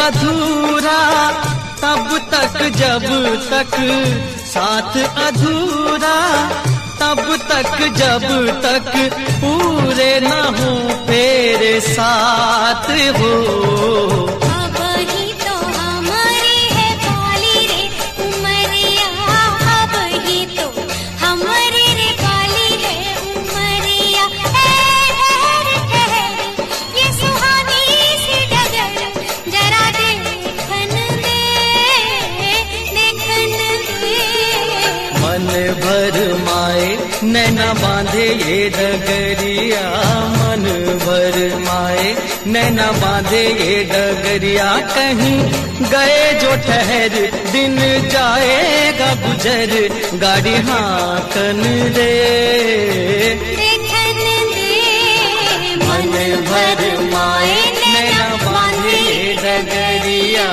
अधूरा तब तक जब तक साथ अधूरा, तब तक जब तक पूरे न हो तेरे साथ हो। अब ही तो हमारी है काली रे उमरिया, अब ही तो हमारी रे काली है उमरिया। ये सुहानी सी डगर जरा देखन दे, देखन दे। मन भर माए नैना बांधे ये डगरिया, मन भर माए नैना बांधे ये डगरिया। कहीं गए जो ठहर दिन जाएगा गुजर, गाड़ी हाकन दे, देखन दे। मन भर माए नैना बांधे ये डगरिया।